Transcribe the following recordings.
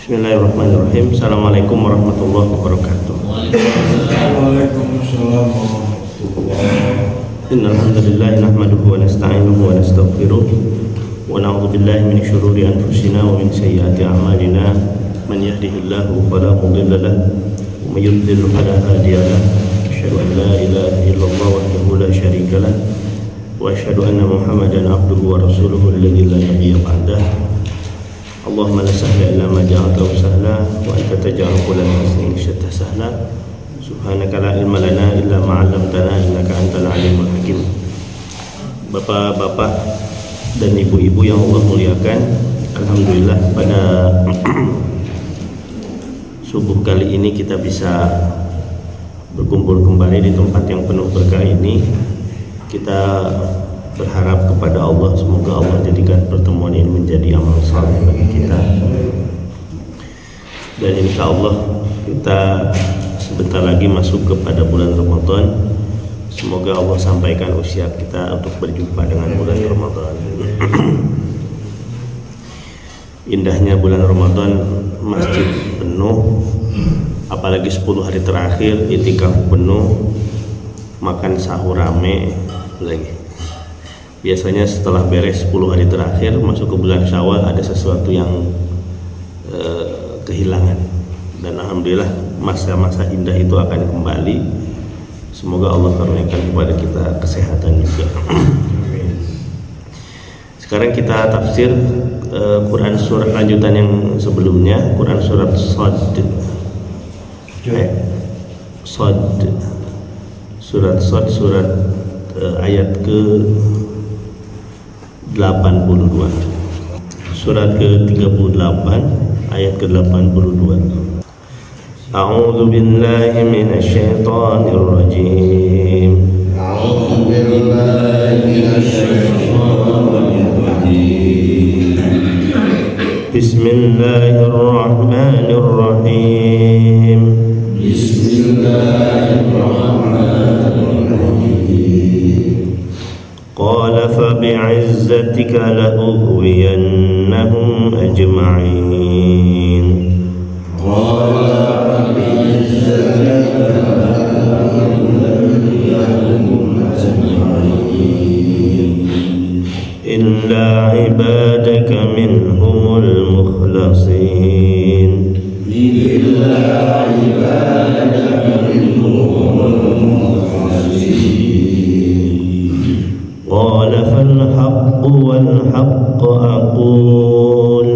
Bismillahirrahmanirrahim. Assalamualaikum warahmatullahi wabarakatuh. Waalaikumsalam warahmatullahi. Innal hamdalillah nahmaduhu wa nasta'inuhu wa nastaghfiruh wa na'udzu billahi min shururi anfusina wa min sayyiati a'malina. Man yahdihillahu fala mudilla lahu wa may yudlil fala hadiya lahu. Asyhadu an la ilaha illallah wahdahu la syarika lahu wa asyhadu anna Muhammadan abduhu wa rasuluhu alladzi la nabiyya ba'dahu. Allahumma la sahla illa ma ja'altahu sahla wa anta taj'alul kulla shay'in sahla. Subhanaka la ilma lana illa ma 'allamtana innaka antal alimul hakim. Bapak-bapak dan ibu-ibu yang Allah muliakan, alhamdulillah pada subuh kali ini kita bisa berkumpul kembali di tempat yang penuh berkah ini. Kita berharap kepada Allah, semoga Allah jadikan pertemuan ini menjadi amal saleh bagi kita. Dan insya Allah kita sebentar lagi masuk kepada bulan Ramadan. Semoga Allah sampaikan usia kita untuk berjumpa dengan bulan Ramadan. Indahnya bulan Ramadan, masjid penuh, apalagi 10 hari terakhir itikaf penuh, makan sahur rame lagi. Biasanya setelah beres 10 hari terakhir masuk ke bulan Syawal ada sesuatu yang kehilangan, dan alhamdulillah masa-masa indah itu akan kembali. Semoga Allah karuniakan kepada kita kesehatan juga. Sekarang kita tafsir Quran surat lanjutan yang sebelumnya, Quran surat Shad. Surat Shad, surat ayat ke 82, surat ke-38 ayat ke-82. A'udzu billahi minasyaitonir rajim. A'udzu billahi minasyaitonir rajim. Bismillahirrahmanirrahim. Qala fa bi'izzatika la ughwiyannahum ajma'in. Qala fa bi'izzatika la ughwiyannahum ajma'in. Illa ibadaka minhumul mukhlasin. Illa ibadaka minhumul mukhlasin. قال فالحق والحق أقول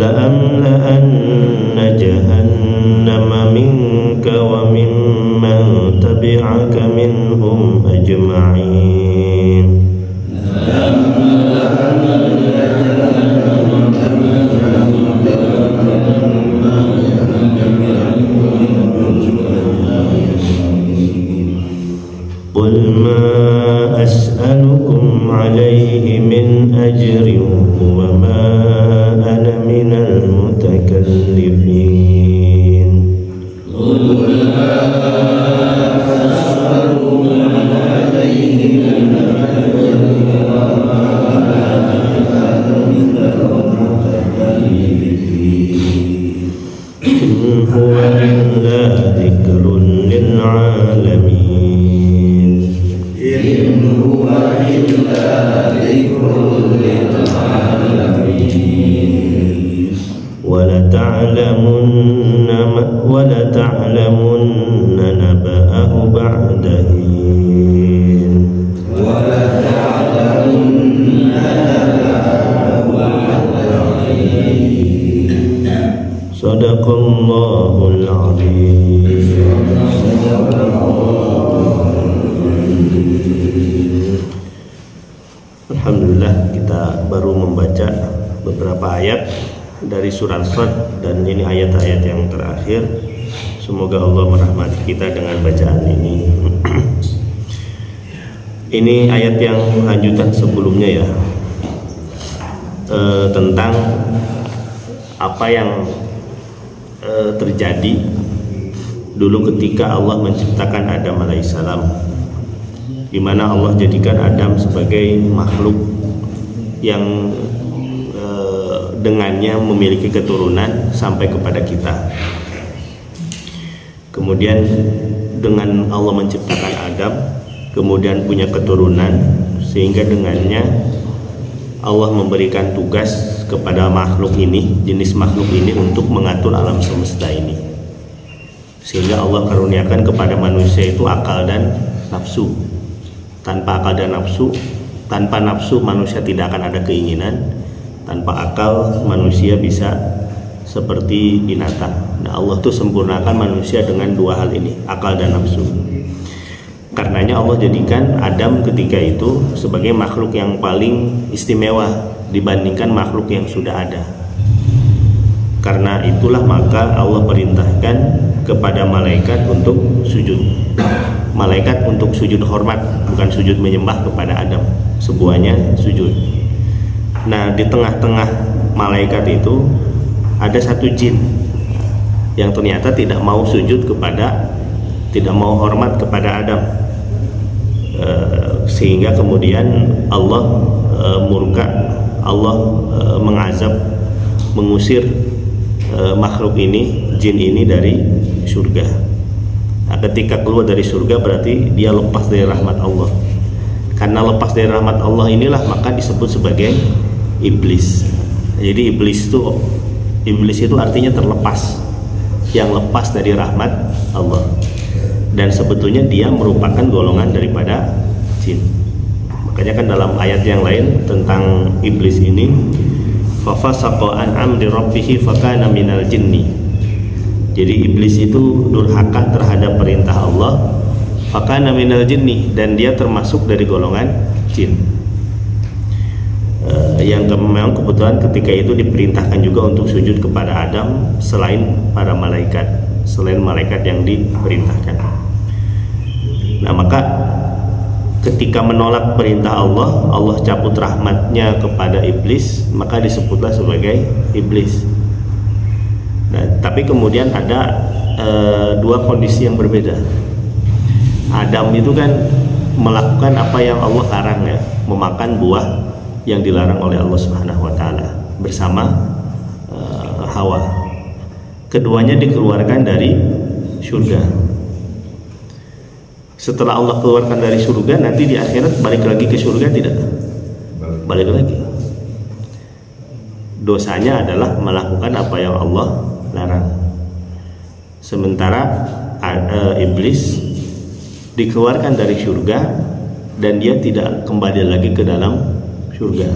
لأملأن جهنم منك وممن تبعك منهم أجمعين. قل ما أسألكم عليه من أجر وما أنا من المتكلفين. قل ما أسألكم عليه من أجر وما أنا من المتكلفين. إن هو إلا ذكر للعالمين. ولتعلمن نبأه بعد حين. Sadaqallahul azim. Alhamdulillah, kita baru membaca beberapa ayat dari surah Shad, dan ini ayat-ayat yang terakhir. Semoga Allah merahmati kita dengan bacaan ini. Ini ayat yang lanjutan sebelumnya ya, tentang apa yang terjadi dulu ketika Allah menciptakan Adam alaihissalam. di mana Allah jadikan Adam sebagai makhluk yang dengannya memiliki keturunan sampai kepada kita. Kemudian dengan Allah menciptakan Adam, kemudian punya keturunan, sehingga dengannya Allah memberikan tugas kepada makhluk ini, jenis makhluk ini, untuk mengatur alam semesta ini. Sehingga Allah karuniakan kepada manusia itu akal dan nafsu. Tanpa akal dan nafsu, tanpa nafsu manusia tidak akan ada keinginan. Tanpa akal manusia bisa seperti binatang. Nah, Allah tuh sempurnakan manusia dengan dua hal ini, akal dan nafsu. Karenanya Allah jadikan Adam ketika itu sebagai makhluk yang paling istimewa dibandingkan makhluk yang sudah ada. Karena itulah maka Allah perintahkan kepada malaikat untuk sujud. Malaikat untuk sujud hormat, bukan sujud menyembah kepada Adam. Semuanya sujud. Nah, di tengah-tengah malaikat itu ada satu jin yang ternyata tidak mau sujud kepada, tidak mau hormat kepada Adam, sehingga kemudian Allah murka, Allah mengazab, mengusir makhluk ini, jin ini dari surga. Nah, ketika keluar dari surga berarti dia lepas dari rahmat Allah. Karena lepas dari rahmat Allah inilah maka disebut sebagai iblis. Jadi iblis itu artinya terlepas, yang lepas dari rahmat Allah. Dan sebetulnya dia merupakan golongan daripada jin. Makanya kan dalam ayat yang lain tentang iblis ini, fafasaqa an amri rabbih fakana minal jinni. Jadi iblis itu durhaka terhadap perintah Allah, fakana minal jinni, dan dia termasuk dari golongan jin. Yang memang kebetulan ketika itu diperintahkan juga untuk sujud kepada Adam selain para malaikat, selain malaikat yang diperintahkan. Nah, maka ketika menolak perintah Allah, Allah cabut rahmatnya kepada iblis, maka disebutlah sebagai iblis. Nah, tapi kemudian ada dua kondisi yang berbeda. Adam itu kan melakukan apa yang Allah larang, ya, memakan buah yang dilarang oleh Allah Subhanahu wa taala bersama Hawa. Keduanya dikeluarkan dari surga. Setelah Allah keluarkan dari surga, nanti di akhirat balik lagi ke surga tidak? Balik lagi. Dosanya adalah melakukan apa yang Allah larang. Sementara iblis dikeluarkan dari surga dan dia tidak kembali lagi ke dalam surga.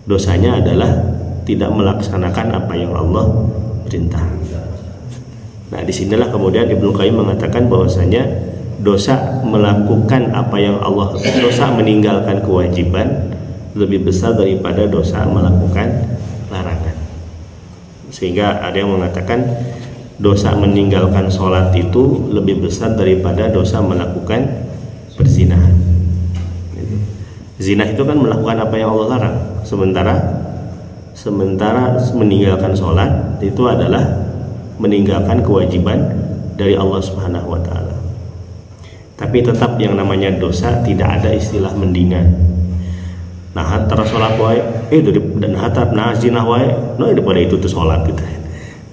Dosanya adalah tidak melaksanakan apa yang Allah perintah. Nah, disinilah kemudian Ibnu Qayyim mengatakan bahwasanya dosa melakukan apa yang Allah, dosa meninggalkan kewajiban lebih besar daripada dosa melakukan larangan. Sehingga ada yang mengatakan dosa meninggalkan sholat itu lebih besar daripada dosa melakukan perzinahan. Zina itu kan melakukan apa yang Allah larang, sementara meninggalkan sholat itu adalah meninggalkan kewajiban dari Allah Subhanahu wa taala. Tapi tetap yang namanya dosa tidak ada istilah mendingan. Nah, antara sholat wae dan hatar nah zina wae, no daripada itu tuh sholat gitu.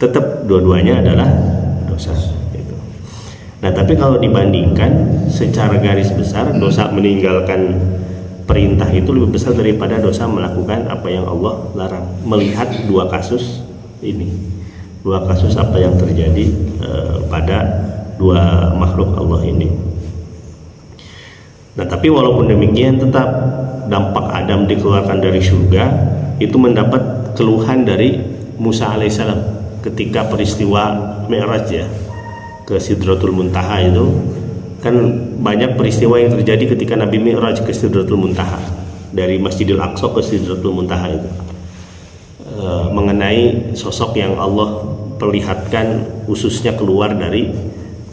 Tetap dua-duanya adalah dosa gitu. Nah, tapi kalau dibandingkan secara garis besar, dosa meninggalkan perintah itu lebih besar daripada dosa melakukan apa yang Allah larang. Melihat dua kasus ini, dua kasus apa yang terjadi pada dua makhluk Allah ini. Nah, tapi walaupun demikian tetap dampak Adam dikeluarkan dari surga itu mendapat keluhan dari Musa alaihissalam ketika peristiwa Mi'raj, ya, ke Sidratul Muntaha. Itu kan banyak peristiwa yang terjadi ketika Nabi Mi'raj ke Sidratul Muntaha, dari Masjidil Aqsa ke Sidratul Muntaha itu, mengenai sosok yang Allah perlihatkan ususnya keluar dari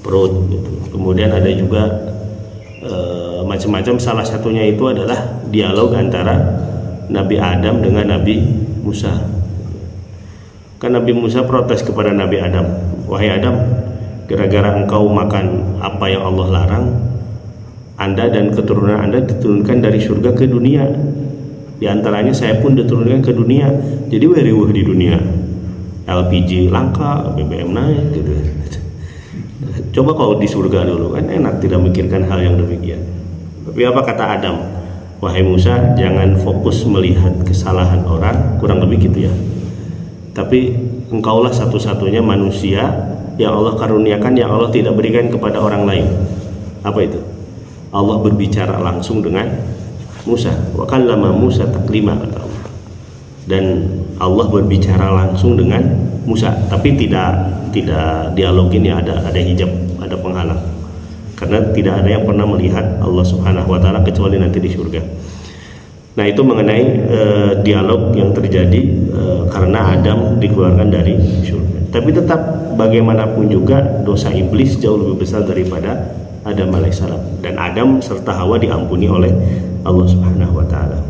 perut gitu. Kemudian ada juga macam-macam, salah satunya itu adalah dialog antara Nabi Adam dengan Nabi Musa. Kan Nabi Musa protes kepada Nabi Adam, wahai Adam, gara-gara engkau makan apa yang Allah larang, Anda dan keturunan Anda diturunkan dari surga ke dunia. Di antaranya saya pun diturunkan ke dunia. Jadi riuh di dunia. LPG langka, BBM naik gitu. Coba kalau di surga dulu kan enak, tidak memikirkan hal yang demikian. Tapi apa kata Adam? Wahai Musa, jangan fokus melihat kesalahan orang, kurang lebih gitu ya. Tapi engkaulah satu-satunya manusia yang Allah karuniakan, yang Allah tidak berikan kepada orang lain. Apa itu? Allah berbicara langsung dengan Musa. Wa kallama Musa taklima, kata Allah. Dan Allah berbicara langsung dengan Musa, tapi tidak dialogin ya, ada hijab, ada penghalang. Karena tidak ada yang pernah melihat Allah Subhanahu wa taala kecuali nanti di surga. Nah, itu mengenai dialog yang terjadi karena Adam dikeluarkan dari surga. Tapi tetap bagaimanapun juga dosa iblis jauh lebih besar daripada Adam alaihissalam, dan Adam serta Hawa diampuni oleh Allah Subhanahu wa taala.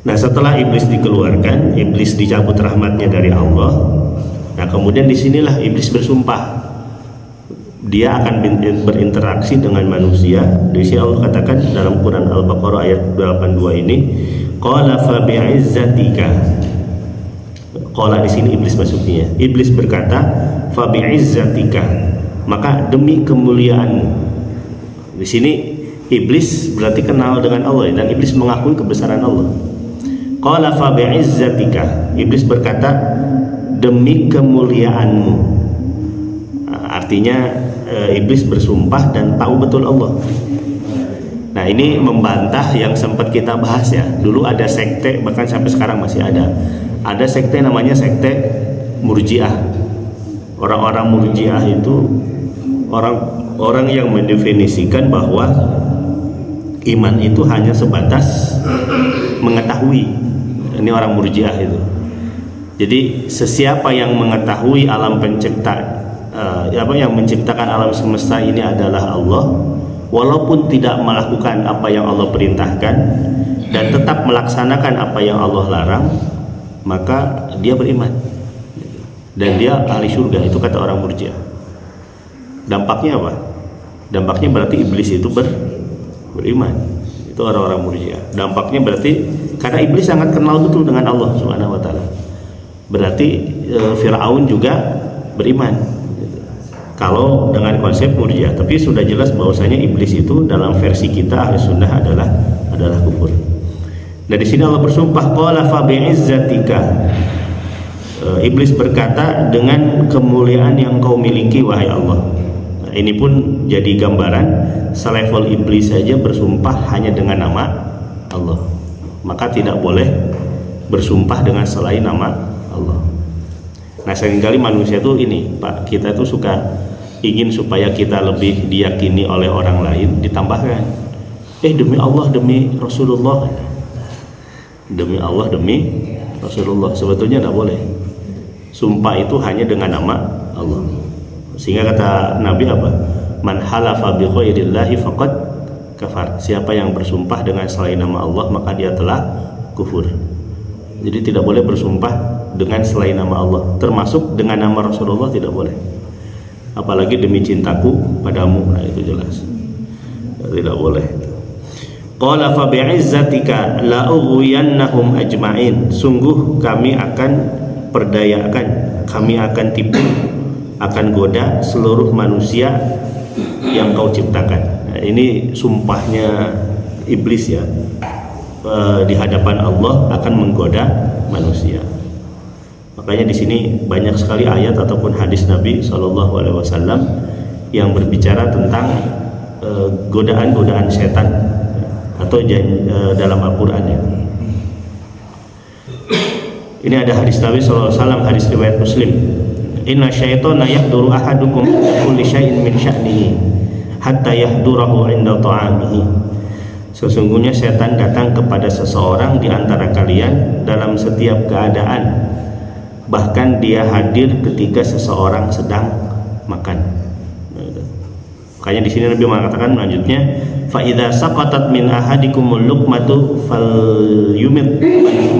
Nah, setelah iblis dikeluarkan, iblis dicabut rahmatnya dari Allah. Nah, kemudian disinilah iblis bersumpah dia akan berinteraksi dengan manusia. Di sini Allah katakan dalam Quran Al-Baqarah ayat 82 ini, qala fa bi'izzatika. Qala di sini iblis maksudnya. Iblis berkata, fa bi'izzatika, maka demi kemuliaanmu. Di sini iblis berarti kenal dengan Allah, dan iblis mengakui kebesaran Allah. Qala fa bi'izzatika, iblis berkata demi kemuliaanmu. Artinya iblis bersumpah dan tahu betul Allah. Nah, ini membantah yang sempat kita bahas ya. Dulu ada sekte, bahkan sampai sekarang masih ada. Ada sekte namanya sekte Murji'ah. Orang-orang Murji'ah itu orang yang mendefinisikan bahwa iman itu hanya sebatas mengetahui. Ini orang Murji'ah itu. Jadi sesiapa yang mengetahui alam pencipta, yang menciptakan alam semesta ini adalah Allah, walaupun tidak melakukan apa yang Allah perintahkan dan tetap melaksanakan apa yang Allah larang, maka dia beriman dan dia ahli surga. Itu kata orang Murji'ah. Dampaknya apa? Dampaknya berarti iblis itu beriman. Itu orang-orang Murji'ah. Dampaknya berarti karena iblis sangat kenal betul dengan Allah Subhanahu wa taala. Berarti Firaun juga beriman. Kalau dengan konsep Murji'ah, tapi sudah jelas bahwasanya iblis itu dalam versi kita ahli sunnah adalah kufur. Nah, di sini Allah bersumpah, qala fa bi'izzatika. Iblis berkata dengan kemuliaan yang kau miliki wahai Allah. Nah, ini pun jadi gambaran selevel iblis saja bersumpah hanya dengan nama Allah. Maka tidak boleh bersumpah dengan selain nama Allah. Nah, seringkali manusia itu ini, Pak, kita tuh suka ingin supaya kita lebih diyakini oleh orang lain, ditambahkan demi Allah, demi Rasulullah. Demi Allah, demi Rasulullah. Sebetulnya tidak boleh. Sumpah itu hanya dengan nama Allah. Sehingga kata Nabi apa? Man halafa bi ghairillahi faqad kafar. Siapa yang bersumpah dengan selain nama Allah, maka dia telah kufur. Jadi tidak boleh bersumpah dengan selain nama Allah, termasuk dengan nama Rasulullah tidak boleh. Apalagi demi cintaku padamu, nah itu jelas tidak boleh. Qala fa bi'izzatika la ughwiyannahum ajma'in. Sungguh kami akan perdayakan, kami akan tipu, akan goda seluruh manusia yang kau ciptakan. Nah, ini sumpahnya iblis ya, di hadapan Allah akan menggoda manusia. Makanya di sini banyak sekali ayat ataupun hadis Nabi SAW yang berbicara tentang godaan-godaan setan atau dalam Al-Quran ya. Ini ada hadis Nabi SAW, hadis riwayat Muslim. Inna syaitana yahduru ahadukum kulli syai'in min sya'nihi hatta yahdurahu inda ta'amihi. Sesungguhnya setan datang kepada seseorang di antara kalian dalam setiap keadaan, bahkan dia hadir ketika seseorang sedang makan. Makanya di sini Nabi mengatakan selanjutnya, fa idza saqatat min ahadikumul luqmatu falyumit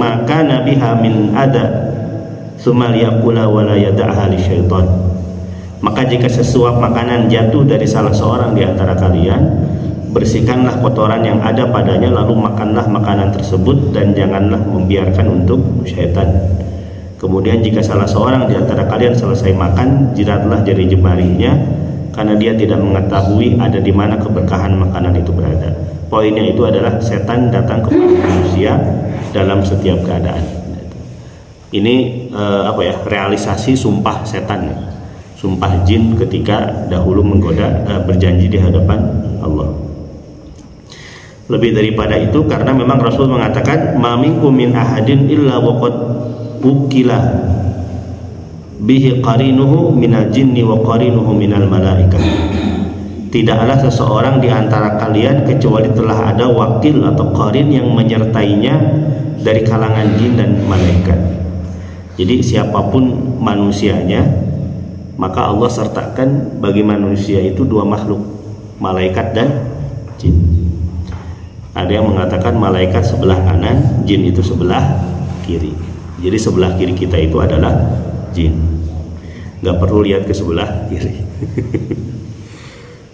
ma kana biha min ada tsumma liyaqula wa la yad'aha lisyaitan. Maka jika sesuap makanan jatuh dari salah seorang di antara kalian, bersihkanlah kotoran yang ada padanya, lalu makanlah makanan tersebut dan janganlah membiarkan untuk syaitan. Kemudian jika salah seorang di antara kalian selesai makan, jiratlah jari jemarinya, karena dia tidak mengetahui ada di mana keberkahan makanan itu berada. Poinnya itu adalah setan datang kepada manusia dalam setiap keadaan. Ini realisasi sumpah setan, sumpah jin ketika dahulu menggoda berjanji di hadapan Allah. Lebih daripada itu, karena memang Rasul mengatakan ma minkum min ahadin illa waqad ukila bihi qarinuhu minal jinni wa qarinuhu minal malaikah. Tidaklah seseorang di antara kalian kecuali telah ada wakil atau qarin yang menyertainya dari kalangan jin dan malaikat. Jadi siapapun manusianya, maka Allah sertakan bagi manusia itu dua makhluk, malaikat dan jin. Ada yang mengatakan malaikat sebelah kanan, jin itu sebelah kiri. Jadi sebelah kiri kita itu adalah jin. Gak perlu lihat ke sebelah kiri.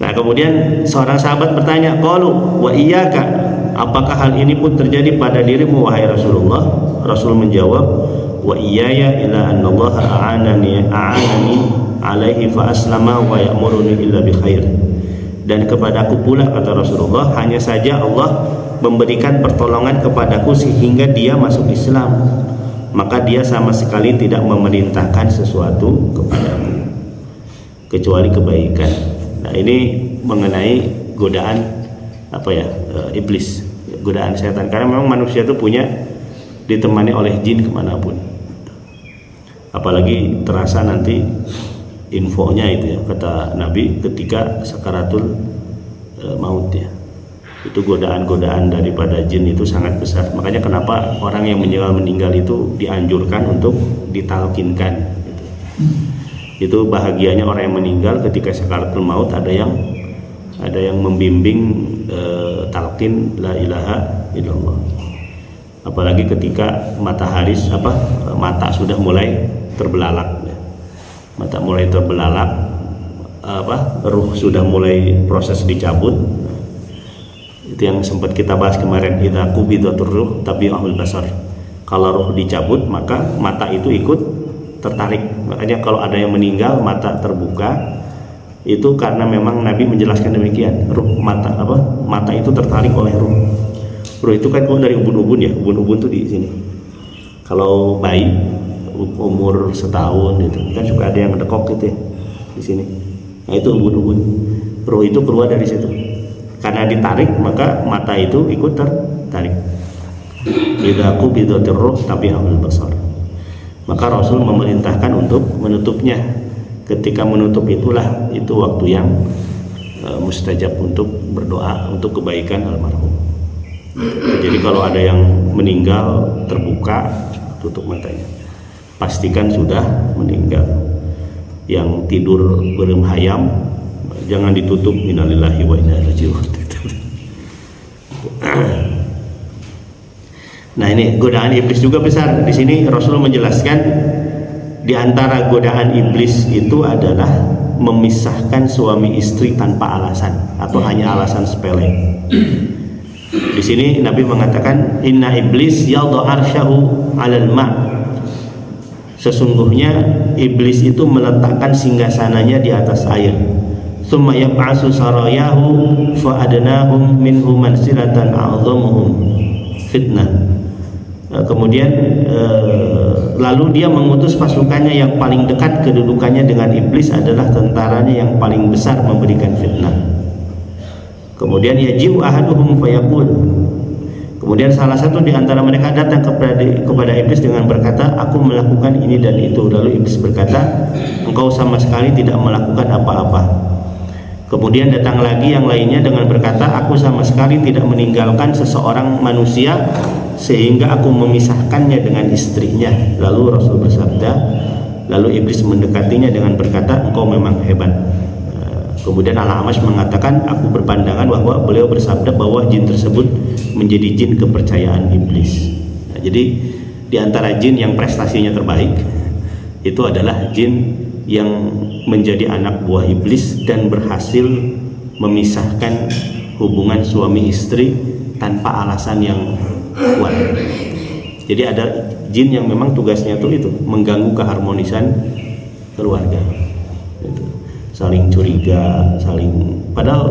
Nah, kemudian seorang sahabat bertanya, qalu wa iyyaka, apakah hal ini pun terjadi pada dirimu wahai Rasulullah? Rasul menjawab, wa iyyaya ila anna Allah a'anani alaihi fa aslama wa ya'muruni illa bi khair. Dan kepadaku pula, kata Rasulullah, hanya saja Allah memberikan pertolongan kepadaku sehingga dia masuk Islam, maka dia sama sekali tidak memerintahkan sesuatu kepadaku kecuali kebaikan. Nah, ini mengenai godaan iblis, godaan setan. Karena memang manusia itu punya ditemani oleh jin kemanapun. Apalagi terasa nanti infonya itu ya, kata Nabi ketika sakaratul maut ya. Itu godaan-godaan daripada jin itu sangat besar. Makanya kenapa orang yang meninggal itu dianjurkan untuk ditalkinkan gitu. Itu bahagianya orang yang meninggal ketika sakaratul maut, ada yang membimbing talqin la ilaha illallah. Apalagi ketika mata sudah mulai terbelalak ya. Mata mulai terbelalak, ruh sudah mulai proses dicabut. Itu yang sempat kita bahas kemarin, idza qubidatur ruh tabi'ahul basar. Kalau ruh dicabut, maka mata itu ikut tertarik. Makanya kalau ada yang meninggal mata terbuka, itu karena memang Nabi menjelaskan demikian. Mata itu tertarik oleh ruh. Ruh itu kan dari ubun-ubun ya. Ubun-ubun tuh di sini. Kalau bayi umur setahun itu kan suka ada yang dekok gitu ya di sini. Nah, itu ubun-ubun. Ruh itu keluar dari situ. Karena ditarik, maka mata itu ikut tertarik. Idza qubidatir ruh tabi'ahul basar. Maka Rasul memerintahkan untuk menutupnya. Ketika menutup itu waktu yang mustajab untuk berdoa untuk kebaikan almarhum. Jadi kalau ada yang meninggal terbuka, tutup matanya, pastikan sudah meninggal. Yang tidur berhayam jangan ditutup, innalillahi wa inna ilaihi raji'un. Nah, ini godaan iblis juga besar. Di sini Rasul menjelaskan di antara godaan iblis itu adalah memisahkan suami istri tanpa alasan atau hanya alasan sepele. Di sini Nabi mengatakan inna iblis yadhu arsyahu 'alal ma'. Sesungguhnya iblis itu meletakkan singgasananya di atas air. Tsumma yab'atsu sarayahu fa adnahum minhu mansilatan a'dhamuhum fitnah. Kemudian lalu dia mengutus pasukannya yang paling dekat, kedudukannya dengan iblis adalah tentaranya yang paling besar memberikan fitnah. Kemudian yaji'u ahaduhum fayaqul. Kemudian salah satu di antara mereka datang kepada iblis dengan berkata, aku melakukan ini dan itu. Lalu iblis berkata, engkau sama sekali tidak melakukan apa-apa. Kemudian datang lagi yang lainnya dengan berkata, aku sama sekali tidak meninggalkan seseorang manusia sehingga aku memisahkannya dengan istrinya. Lalu Rasul bersabda, lalu iblis mendekatinya dengan berkata, engkau memang hebat. Kemudian Al-Amash mengatakan, aku berpandangan bahwa beliau bersabda bahwa jin tersebut menjadi jin kepercayaan iblis. Nah, jadi di antara jin yang prestasinya terbaik itu adalah jin yang menjadi anak buah iblis dan berhasil memisahkan hubungan suami istri tanpa alasan yang kuat. Jadi ada jin yang memang tugasnya itu mengganggu keharmonisan keluarga, gitu. Saling curiga, padahal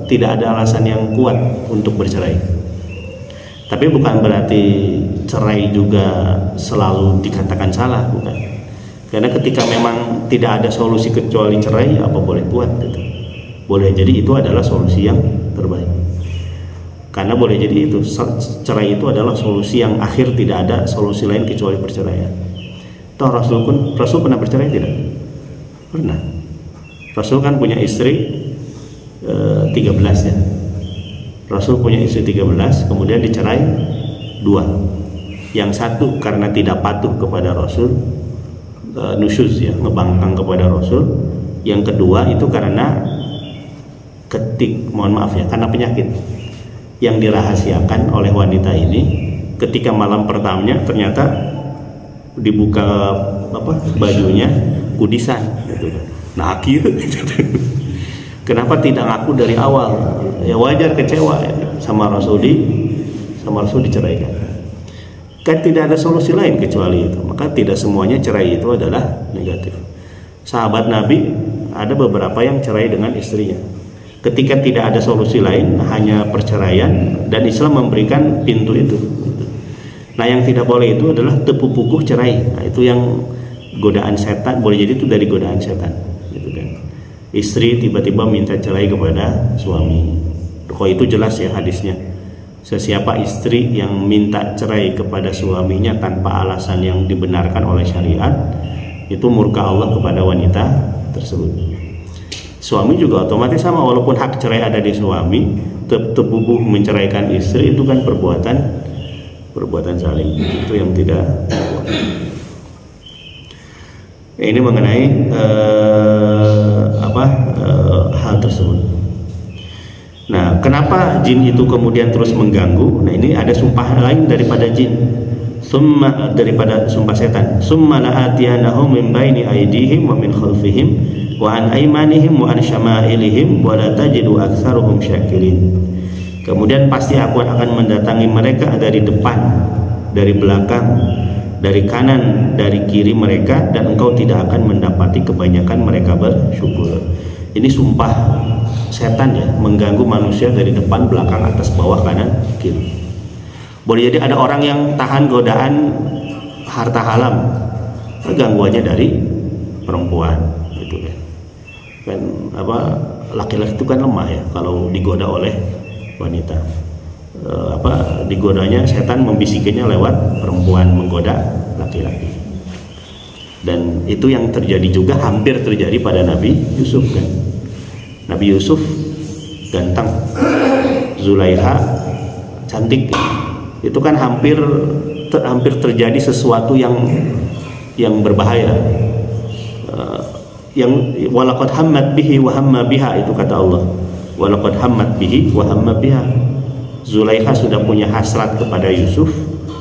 tidak ada alasan yang kuat untuk bercerai. Tapi bukan berarti cerai juga selalu dikatakan salah, bukan. Karena ketika memang tidak ada solusi kecuali cerai, apa boleh buat, gitu. Boleh jadi itu adalah solusi yang terbaik. Karena boleh jadi itu cerai itu adalah solusi yang akhir, tidak ada solusi lain kecuali perceraian. Toh Rasul pernah bercerai tidak? Pernah. Rasul kan punya istri 13 ya. Rasul punya istri 13, kemudian dicerai 2. Yang satu karena tidak patuh kepada Rasul, nusyuz ya, ngebangkang kepada Rasul. Yang kedua itu karena karena penyakit yang dirahasiakan oleh wanita ini. Ketika malam pertamanya ternyata dibuka bajunya kudisan gitu. Nah akhir kenapa tidak ngaku dari awal? Ya wajar kecewa ya, sama Rasul diceraikan. Kan tidak ada solusi lain kecuali itu. Maka tidak semuanya cerai itu adalah negatif. Sahabat Nabi ada beberapa yang cerai dengan istrinya. Ketika tidak ada solusi lain, hanya perceraian, dan Islam memberikan pintu itu. Nah yang tidak boleh itu adalah tepu-pukuh cerai. Nah itu yang godaan setan, boleh jadi itu dari godaan setan, gitu kan. Istri tiba-tiba minta cerai kepada suami. Kok itu jelas ya hadisnya. Sesiapa istri yang minta cerai kepada suaminya tanpa alasan yang dibenarkan oleh syariat, itu murka Allah kepada wanita tersebut. Suami juga otomatis sama, walaupun hak cerai ada di suami, tepubuh menceraikan istri itu kan perbuatan saling, itu yang tidak. Ini mengenai hal tersebut. Nah, kenapa jin itu kemudian terus mengganggu? Nah, ini ada sumpah lain daripada jin. Daripada sumpah setan. Summa la'atiyanahum min baini aydihim wa min khalfihim wa an aymanihim wa an syama'ilihim wa la tajidu aktsaruhum syakirin. Kemudian pasti aku akan mendatangi mereka dari depan, dari belakang, dari kanan, dari kiri mereka, dan engkau tidak akan mendapati kebanyakan mereka bersyukur. Ini sumpah setan ya, mengganggu manusia dari depan, belakang, atas, bawah, kanan, kiri. Boleh jadi ada orang yang tahan godaan harta haram, gangguannya dari perempuan, gitu kan. Kan laki-laki itu kan lemah ya kalau digoda oleh wanita. Digodanya setan, membisikinya lewat perempuan, menggoda laki-laki. Dan itu yang terjadi juga, hampir terjadi pada Nabi Yusuf kan. Nabi Yusuf ganteng, Zulaikha cantik, itu kan hampir terjadi sesuatu yang berbahaya. Yang walaqad hammat bihi wa hamma biha, itu kata Allah. Walaqad hammat bihi wa hamma biha. Zulaikha sudah punya hasrat kepada Yusuf,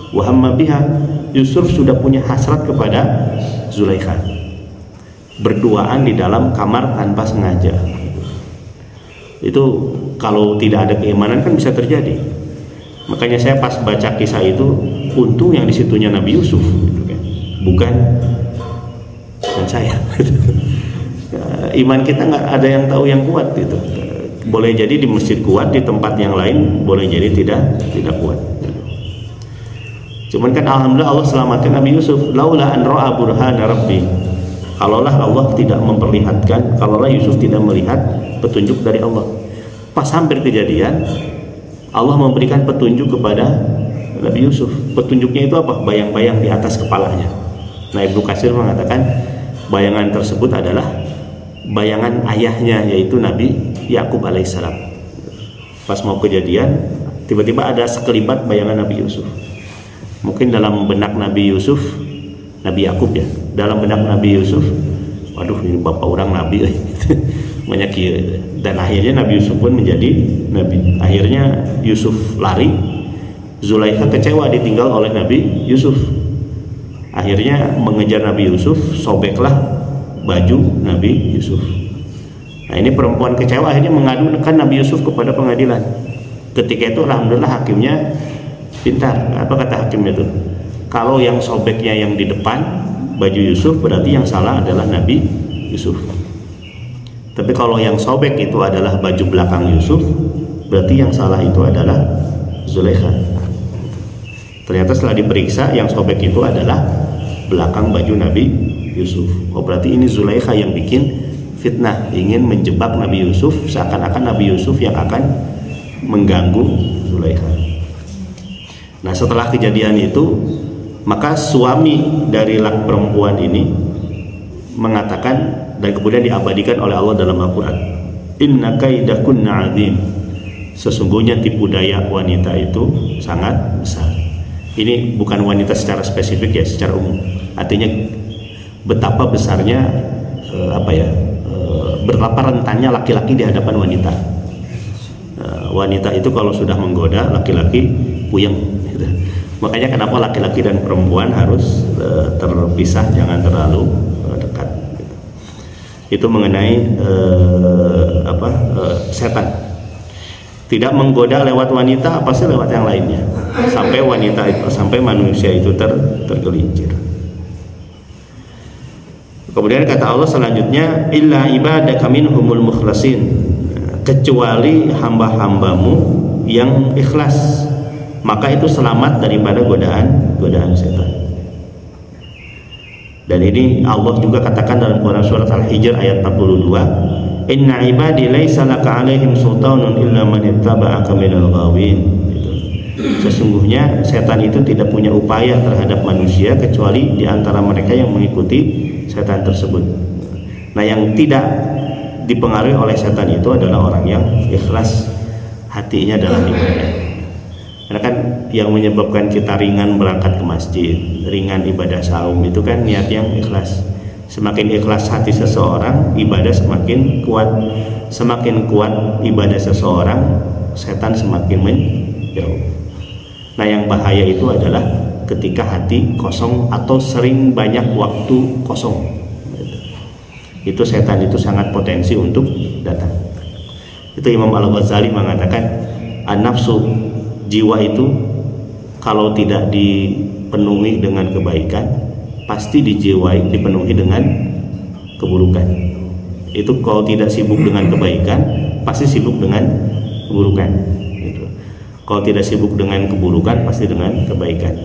wa hamma biha. Yusuf sudah punya hasrat kepada Zulaikha. Berduaan di dalam kamar tanpa sengaja. Itu kalau tidak ada keimanan kan bisa terjadi. Makanya saya pas baca kisah itu, untung yang disitunya Nabi Yusuf, gitu kan. Bukan saya. Iman kita nggak ada yang tahu yang kuat gitu. Boleh jadi di masjid kuat, di tempat yang lain boleh jadi tidak kuat. Cuman kan alhamdulillah Allah selamatkan Nabi Yusuf. Laula an ra'a burhana rabbi. Kalaulah Allah tidak memperlihatkan, kalaulah Yusuf tidak melihat petunjuk dari Allah. Pas hampir kejadian, Allah memberikan petunjuk kepada Nabi Yusuf. Petunjuknya itu apa? Bayang-bayang di atas kepalanya. Nah, Ibnu Katsir mengatakan bayangan tersebut adalah bayangan ayahnya, yaitu Nabi Yakub alaihissalam. Pas mau kejadian, tiba-tiba ada sekelibat bayangan Nabi Yusuf. Mungkin dalam benak Nabi Yusuf, Nabi Yakub ya, dalam benak Nabi Yusuf, waduh ini bapak orang Nabi banyak ya. Dan akhirnya Nabi Yusuf pun menjadi Nabi. Akhirnya Yusuf lari, Zulaikha kecewa ditinggal oleh Nabi Yusuf. Akhirnya mengejar Nabi Yusuf, sobeklah baju Nabi Yusuf. Nah ini perempuan kecewa akhirnya mengadukan Nabi Yusuf kepada pengadilan. Ketika itu alhamdulillah hakimnya pintar. Apa kata hakimnya itu? Kalau yang sobeknya yang di depan baju Yusuf, berarti yang salah adalah Nabi Yusuf. Tapi kalau yang sobek itu adalah baju belakang Yusuf, berarti yang salah itu adalah Zulaikha. Ternyata setelah diperiksa yang sobek itu adalah belakang baju Nabi Yusuf. Oh berarti ini Zulaikha yang bikin fitnah, ingin menjebak Nabi Yusuf, seakan-akan Nabi Yusuf yang akan mengganggu Zulaikha. Nah setelah kejadian itu, maka suami dari perempuan ini mengatakan, dan kemudian diabadikan oleh Allah dalam Al-Quran, inna kaidakunna azim, sesungguhnya tipu daya wanita itu sangat besar. Ini bukan wanita secara spesifik ya, secara umum. Artinya betapa besarnya betapa rentannya laki-laki di hadapan wanita. Wanita itu kalau sudah menggoda laki-laki puyeng gitu. Makanya kenapa laki-laki dan perempuan harus terpisah, jangan terlalu dekat gitu. Itu mengenai setan. Tidak menggoda lewat wanita, pasti lewat yang lainnya. Sampai wanita itu, sampai manusia itu tergelincir. Kemudian kata Allah selanjutnya, illa ibadaka minhumul mukhlasin, kecuali hamba-hambamu yang ikhlas, maka itu selamat daripada godaan setan. Dan ini Allah juga katakan dalam Quran surat Al-Hijr ayat 42, inna ibadi laisa laka alaihim sultanun illa man ittaba'aka minal ghawin. Sesungguhnya setan itu tidak punya upaya terhadap manusia kecuali di antara mereka yang mengikuti setan tersebut. Nah yang tidak dipengaruhi oleh setan itu adalah orang yang ikhlas hatinya dalam ibadah. Karena kan yang menyebabkan kita ringan berangkat ke masjid, ringan ibadah saum itu kan niat yang ikhlas. Semakin ikhlas hati seseorang, ibadah semakin kuat. Semakin kuat ibadah seseorang, setan semakin menjauh. Nah yang bahaya itu adalah ketika hati kosong atau sering banyak waktu kosong. Itu setan itu sangat potensi untuk datang. Itu Imam Al-Ghazali mengatakan, an-nafsu, jiwa itu kalau tidak dipenuhi dengan kebaikan, pasti dipenuhi dengan keburukan. Itu kalau tidak sibuk dengan kebaikan, pasti sibuk dengan keburukan. Gitu. Kalau tidak sibuk dengan keburukan, pasti dengan kebaikan.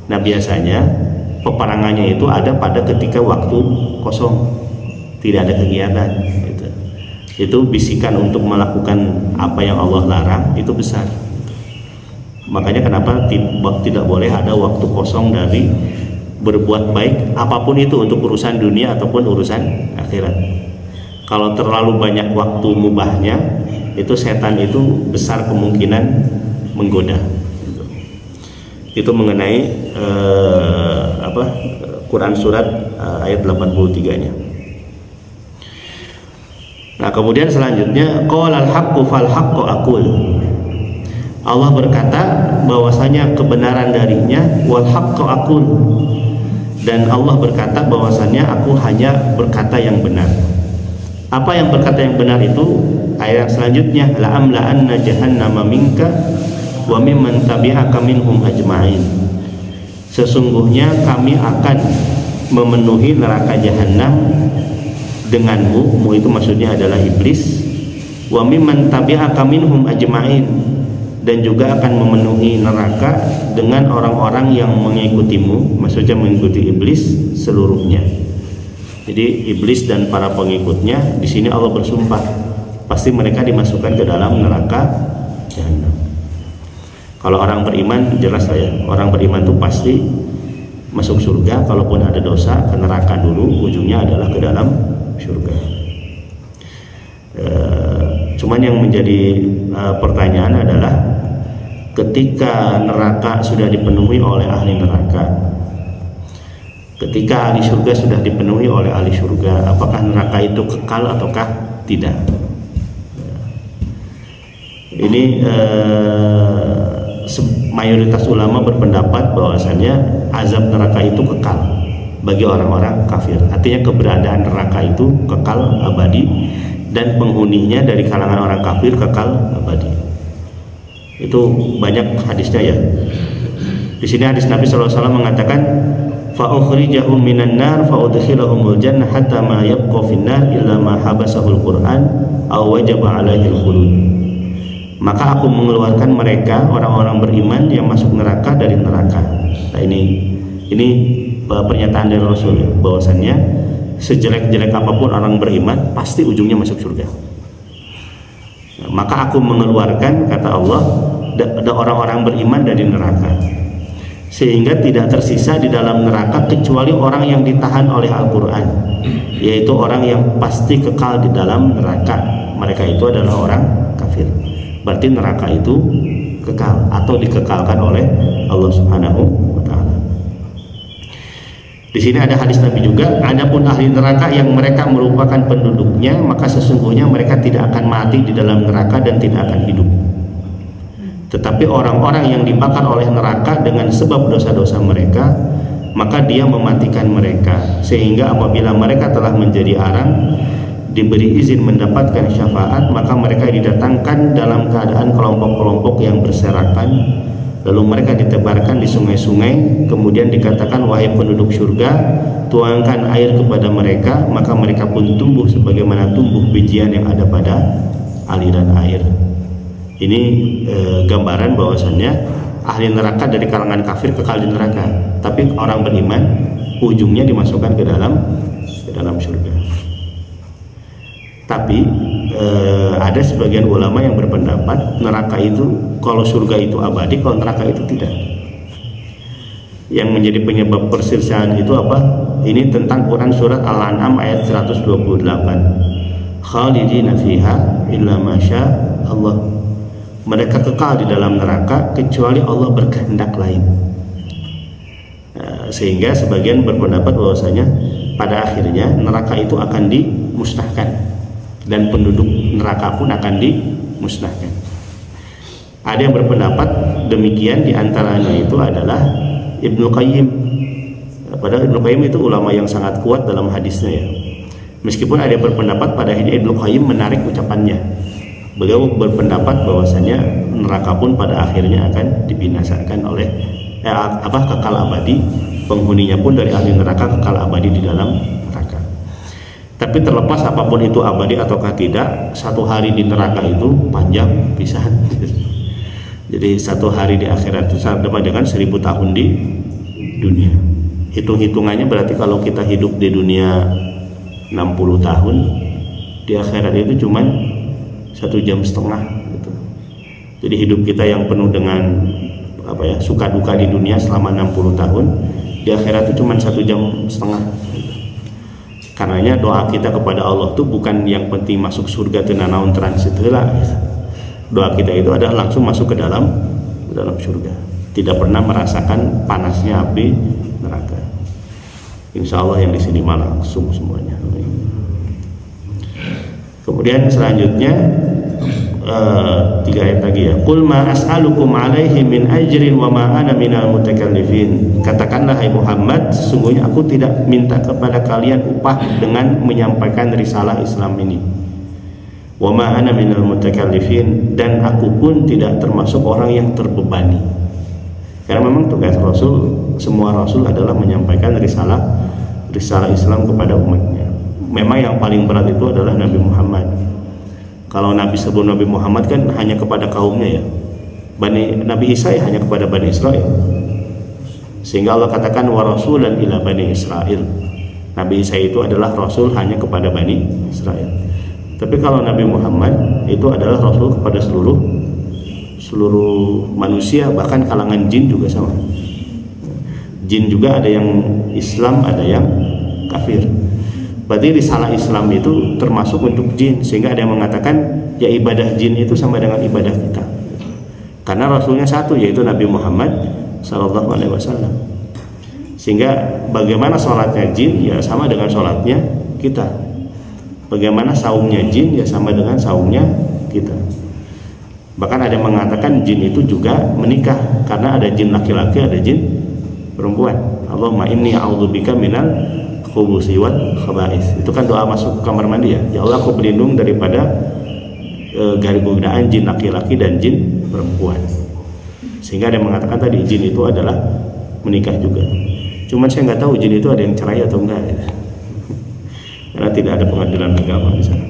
Nah biasanya peperangannya itu ada pada ketika waktu kosong, tidak ada kegiatan. Gitu. Itu bisikan untuk melakukan apa yang Allah larang itu besar. Makanya kenapa tidak boleh ada waktu kosong dari berbuat baik apapun itu, untuk urusan dunia ataupun urusan akhirat. Kalau terlalu banyak waktu mubahnya, itu setan itu besar kemungkinan menggoda. Itu mengenai Quran surat ayat 83-nya. Nah, kemudian selanjutnya qalal haqqu fal haqqu aqul. Allah berkata bahwasanya kebenaran darinya, wal haqqu aqul, dan Allah berkata bahwasanya aku hanya berkata yang benar. Apa yang berkata yang benar itu? Ayat selanjutnya, la amla'anna jahannama minka wa mimman tabi'aka minhum ajma'in. Sesungguhnya kami akan memenuhi neraka jahanam denganmu, mu itu maksudnya adalah iblis, wa mimman tabi'aka minhum ajma'in, dan juga akan memenuhi neraka dengan orang-orang yang mengikutimu, maksudnya mengikuti iblis seluruhnya. Jadi iblis dan para pengikutnya di sini Allah bersumpah pasti mereka dimasukkan ke dalam neraka jahanam. Kalau orang beriman jelas ya, orang beriman itu pasti masuk surga, kalaupun ada dosa ke neraka dulu, ujungnya adalah ke dalam surga. Cuman yang menjadi pertanyaan adalah ketika neraka sudah dipenuhi oleh ahli neraka, ketika ahli surga sudah dipenuhi oleh ahli surga, apakah neraka itu kekal ataukah tidak? Ini mayoritas ulama berpendapat bahwasannya azab neraka itu kekal bagi orang-orang kafir. Artinya keberadaan neraka itu kekal abadi dan penghuninya dari kalangan orang kafir kekal abadi. Itu banyak hadisnya ya. Di sini hadis Nabi SAW mengatakan, fa ukhrijahum minan nar fa udkhilahumul jannah hatta ma yabqa fin nar illa ma habasahul Qur'an aw wajaba alaihil khulud. Maka aku mengeluarkan mereka orang-orang beriman yang masuk neraka dari neraka. Nah, ini pernyataan dari Rasul bahwasannya sejelek-jelek apapun orang beriman pasti ujungnya masuk surga. Nah, maka aku mengeluarkan, kata Allah, ada orang-orang beriman dari neraka, sehingga tidak tersisa di dalam neraka kecuali orang yang ditahan oleh Al-Quran, yaitu orang yang pasti kekal di dalam neraka. Mereka itu adalah orang kafir. Berarti neraka itu kekal atau dikekalkan oleh Allah Subhanahu wa Ta'ala. Di sini ada hadis Nabi juga, adapun ahli neraka yang mereka merupakan penduduknya, maka sesungguhnya mereka tidak akan mati di dalam neraka dan tidak akan hidup. Tetapi orang-orang yang dibakar oleh neraka dengan sebab dosa-dosa mereka, maka dia mematikan mereka, sehingga apabila mereka telah menjadi arang, diberi izin mendapatkan syafaat, maka mereka didatangkan dalam keadaan kelompok-kelompok yang berserakan, lalu mereka ditebarkan di sungai-sungai, kemudian dikatakan, wahai penduduk surga, tuangkan air kepada mereka, maka mereka pun tumbuh sebagaimana tumbuh bijian yang ada pada aliran air. Ini gambaran bahwasannya ahli neraka dari kalangan kafir kekal di neraka, tapi orang beriman ujungnya dimasukkan ke dalam surga. Tapi ada sebagian ulama yang berpendapat neraka itu, kalau surga itu abadi, kalau neraka itu tidak. Yang menjadi penyebab perselisihan itu apa? Ini tentang Quran surat Al-An'am ayat 128. Khalidina fiha illa masya Allah. Mereka kekal di dalam neraka kecuali Allah berkehendak lain. Sehingga sebagian berpendapat bahwasanya pada akhirnya neraka itu akan dimusnahkan dan penduduk neraka pun akan dimusnahkan. Ada yang berpendapat demikian, diantaranya itu adalah Ibnu Qayyim. Padahal Ibnu Qayyim itu ulama yang sangat kuat dalam hadisnya ya. Meskipun ada yang berpendapat pada akhirnya Ibnu Qayyim menarik ucapannya. Beliau berpendapat bahwasanya neraka pun pada akhirnya akan dibinasakan oleh kekal abadi, penghuninya pun dari ahli neraka kekal abadi di dalam neraka. Tapi terlepas apapun itu abadi ataukah tidak, satu hari di neraka itu panjang pisan. Jadi satu hari di akhirat itu sama dengan 1000 tahun di dunia. Hitung-hitungannya berarti kalau kita hidup di dunia 60 tahun, di akhirat itu cuman 1,5 jam gitu. Jadi hidup kita yang penuh dengan suka duka di dunia selama 60 tahun, di akhirat itu cuma 1,5 jam gitu. Karenanya doa kita kepada Allah tuh bukan yang penting masuk surga teu nanaon transit heula. Doa kita itu adalah langsung masuk ke dalam surga, tidak pernah merasakan panasnya api neraka. Insya Allah yang di sini mah langsung semuanya. Kemudian selanjutnya 3 ayat lagi ya. Qul ma as'alukum alaihi min ajrin wa ma ana minal mutakallifin. Katakanlah hai Muhammad, sesungguhnya aku tidak minta kepada kalian upah dengan menyampaikan risalah Islam ini. Wa ma ana minal mutakallifin, dan aku pun tidak termasuk orang yang terbebani. Karena memang tugas Rasul, semua Rasul adalah menyampaikan risalah Islam kepada umatnya. Memang yang paling berat itu adalah Nabi Muhammad. Kalau Nabi sebelum Nabi Muhammad kan hanya kepada kaumnya ya. Nabi Isa ya hanya kepada Bani Israel. Sehingga Allah katakan wa rasulan ila Bani Israel. Nabi Isa itu adalah rasul hanya kepada Bani Israel. Tapi kalau Nabi Muhammad itu adalah rasul kepada seluruh manusia, bahkan kalangan jin juga sama. Jin juga ada yang Islam, ada yang kafir. Berarti risalah Islam itu termasuk untuk jin, sehingga ada yang mengatakan ya ibadah jin itu sama dengan ibadah kita. Karena rasulnya satu, yaitu Nabi Muhammad SAW. Sehingga bagaimana sholatnya jin ya sama dengan sholatnya kita. Bagaimana saumnya jin ya sama dengan saumnya kita. Bahkan ada yang mengatakan jin itu juga menikah, karena ada jin laki-laki, ada jin perempuan. Allahumma inni a'udzubika minal khubusi wal khaba'is. Itu kan doa masuk kamar mandi ya. Ya Allah, aku berlindung daripada godaan jin laki-laki dan jin perempuan. Sehingga ada yang mengatakan tadi jin itu adalah menikah juga. Cuman saya nggak tahu jin itu ada yang cerai atau enggak ya. Karena tidak ada pengadilan agama di sana.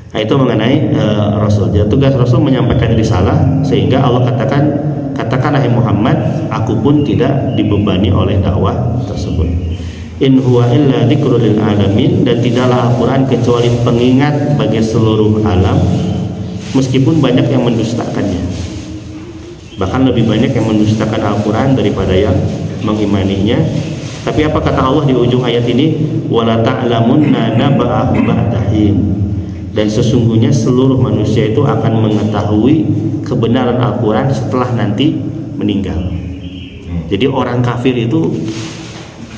Nah, itu mengenai Rasul. Jadi tugas Rasul menyampaikan risalah, sehingga Allah katakan hai Muhammad, aku pun tidak dibebani oleh dakwah tersebut. In huwa illa dzikrul lil alamin, dan tidaklah Al-Quran kecuali pengingat bagi seluruh alam, meskipun banyak yang mendustakannya. Bahkan lebih banyak yang mendustakan Al-Quran daripada yang mengimaninya. Tapi apa kata Allah di ujung ayat ini? Wala ta'lamunna naba'ahu ba'dahin. Dan sesungguhnya seluruh manusia itu akan mengetahui kebenaran Al-Quran setelah nanti meninggal. Jadi orang kafir itu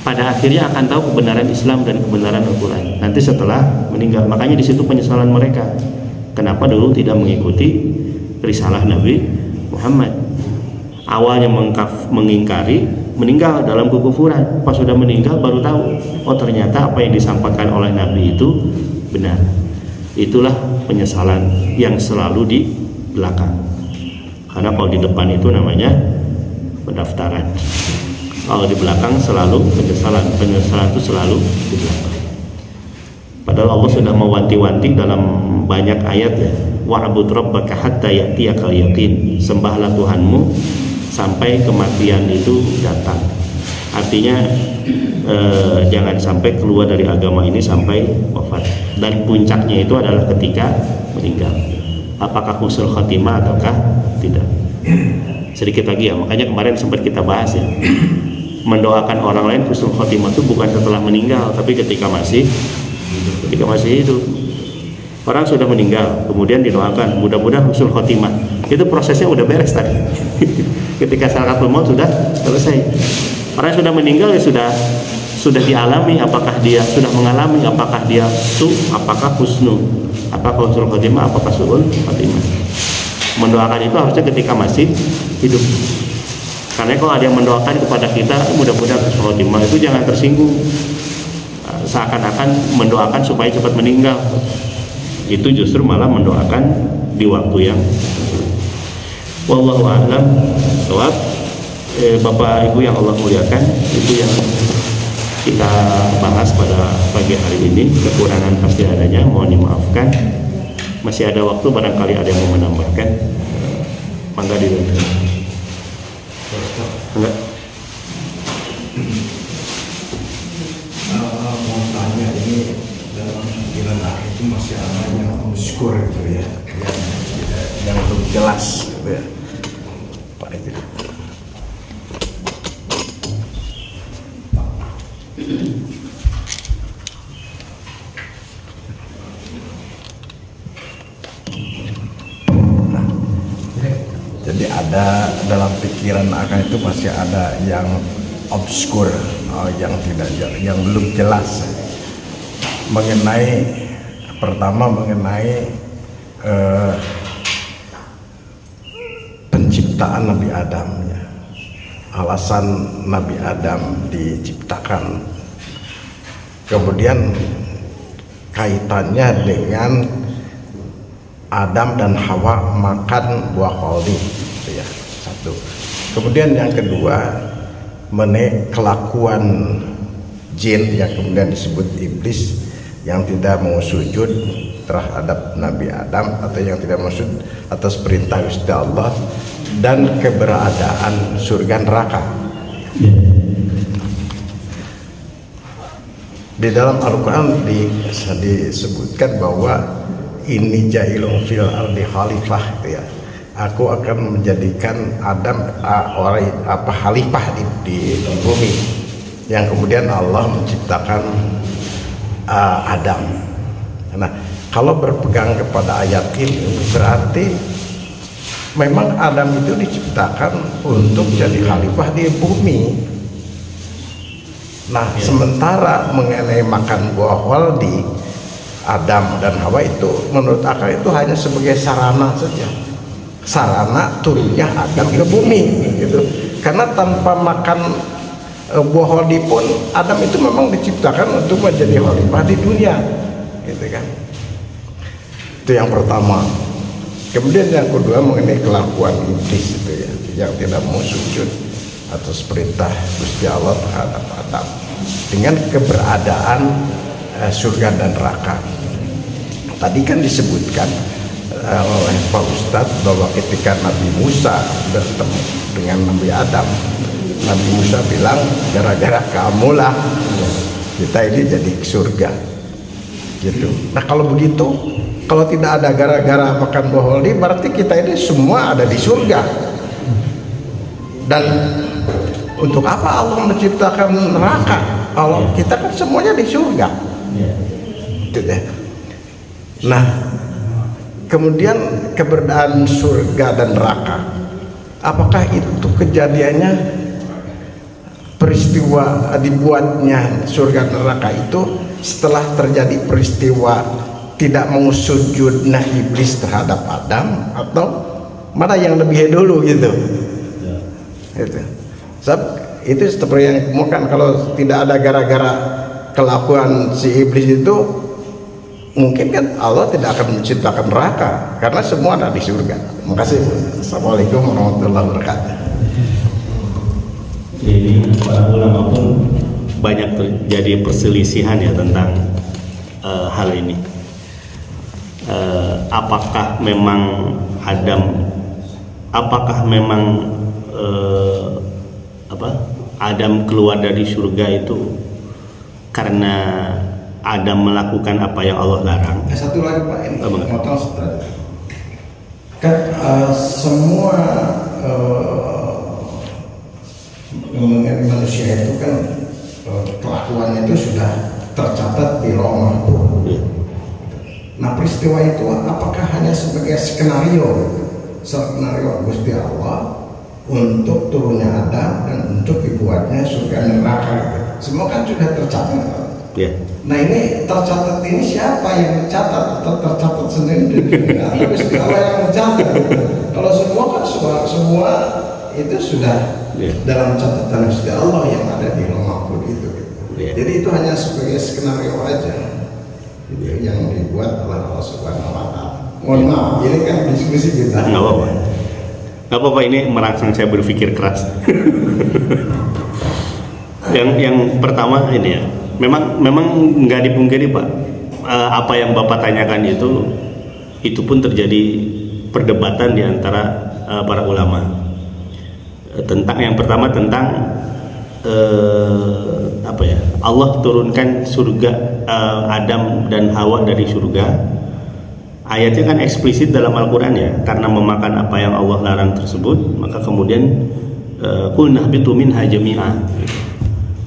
pada akhirnya akan tahu kebenaran Islam dan kebenaran Al-Quran nanti setelah meninggal. Makanya di situ penyesalan mereka, kenapa dulu tidak mengikuti risalah Nabi Muhammad. Awalnya mengingkari, meninggal dalam kekufuran. Pas sudah meninggal baru tahu, oh ternyata apa yang disampaikan oleh Nabi itu benar. Itulah penyesalan yang selalu di belakang. Karena kalau di depan itu namanya pendaftaran, kalau di belakang selalu penyesalan. Penyesalan itu selalu di belakang. Padahal Allah sudah mewanti-wanti dalam banyak ayat ya. Wa'bud rabbaka hatta ya'tiyakal yaqin. Sembahlah Tuhanmu sampai kematian itu datang. Artinya jangan sampai keluar dari agama ini sampai wafat. Dan puncaknya itu adalah ketika meninggal. Apakah husnul khatimah ataukah tidak? Sedikit lagi ya, makanya kemarin sempat kita bahas ya. Mendoakan orang lain husnul khatimah itu bukan setelah meninggal, tapi ketika masih hidup. Orang sudah meninggal, kemudian didoakan mudah-mudahan husnul khatimah. Itu prosesnya udah beres tadi. Ketika sakaratul maut sudah selesai. Orang sudah meninggal ya sudah dialami, apakah dia sudah mengalami, apakah dia apakah husnul, apakah husnul khatimah, apakah su'ul khatimah. Mendoakan itu harusnya ketika masih hidup. Karena kalau ada yang mendoakan kepada kita mudah-mudahan husnul khatimah, itu jangan tersinggung. Seakan-akan mendoakan supaya cepat meninggal. Itu justru malah mendoakan di waktu yang wallahu a'lam shawab. Bapak Ibu yang Allah muliakan, itu yang kita bahas pada pagi hari ini. Kekurangan pasti adanya, mohon dimaafkan. Masih ada waktu, barangkali ada yang mau menambahkan. Mangga dilanjutkan. Enggak. Mau tanya, ini dalam pikiran itu masih ada yang obskur gitu ya, yang belum jelas gitu ya, Pak itu. Nah, jadi ada dalam pikiran akan itu masih ada yang obskur, yang belum jelas mengenai penciptaan Nabi Adam ya. Alasan Nabi Adam diciptakan, kemudian kaitannya dengan Adam dan Hawa makan buah kholdi gitu ya, satu. Kemudian yang kedua, kelakuan jin yang kemudian disebut iblis yang tidak mau sujud terhadap Nabi Adam, atau yang tidak mau sujud atas perintah Gusti Allah, dan keberadaan surga neraka. Di dalam Al-Quran disebutkan bahwa ini jailun fil ardi khalifah gitu ya. Aku akan menjadikan Adam khalifah di bumi. Yang kemudian Allah menciptakan Adam. Nah, kalau berpegang kepada ayat ini berarti memang Adam itu diciptakan untuk jadi khalifah di bumi. Nah, sementara mengenai makan buah kholdi, Adam dan Hawa itu menurut akal itu hanya sebagai sarana saja, sarana turunnya Adam ke bumi gitu. Karena tanpa makan buah holdi pun Adam itu memang diciptakan untuk menjadi khalifah di dunia, gitu kan. Itu yang pertama. Kemudian yang kedua mengenai kelakuan iblis itu ya, yang tidak mau sujud atas perintah Gusti Allah terhadap Adam dengan keberadaan surga dan neraka. Tadi kan disebutkan oleh Pak Ustadz bahwa ketika Nabi Musa bertemu dengan Nabi Adam, Nabi Musa bilang gara-gara kamulah kita ini jadi surga, gitu. Nah kalau begitu, kalau tidak ada gara-gara makan buah holdi, berarti kita ini semua ada di surga. Dan untuk apa Allah menciptakan neraka? Allah kita kan semuanya di surga. Gitu deh. Nah, kemudian keberadaan surga dan neraka, apakah itu kejadiannya peristiwa dibuatnya surga dan neraka itu setelah terjadi peristiwa tidak mau sujudnya iblis terhadap Adam, atau mana yang lebih dulu gitu? Itu. Sebab itu seperti yang kemudian kalau tidak ada gara-gara kelakuan si iblis itu, mungkin kan Allah tidak akan menciptakan neraka karena semua ada di surga. Terima kasih. Assalamualaikum warahmatullahi wabarakatuh. Jadi para ulama pun banyak terjadi perselisihan ya tentang hal ini. Apakah memang Adam keluar dari surga itu karena Adam melakukan apa yang Allah larang? Satu lagi Pak, ini potong sebentar. Kan semua mengenai manusia itu kan kelakuannya itu sudah tercatat di Lauh Mahfuz. Nah peristiwa itu apakah hanya sebagai skenario Gusti Allah untuk turunnya Adam dan untuk dibuatnya surga dan neraka? Semua kan sudah tercatat. Nah ini tercatat ini siapa yang mencatat, atau tercatat sendiri? Atau Gusti Allah yang mencatat? Kalau semua kan semua itu sudah dalam catatan Gusti Allah yang ada di Lauh Mahfuz itu. Jadi itu hanya sebagai skenario aja yang dibuat oleh Allah Subhanahu wa Ta'ala. Mohon maaf, ini kan diskusi kita. Nggak apa-apa. Nggak apa-apa, ini merangsang saya berpikir keras. Yang pertama ini ya, memang nggak dipungkiri Pak, apa yang Bapak tanyakan itu pun terjadi perdebatan di antara para ulama. Tentang yang pertama tentang Allah turunkan surga Adam dan Hawa dari surga. Ayatnya kan eksplisit dalam Al-Quran ya, karena memakan apa yang Allah larang tersebut, maka kemudian qulna habitu minha jami'a,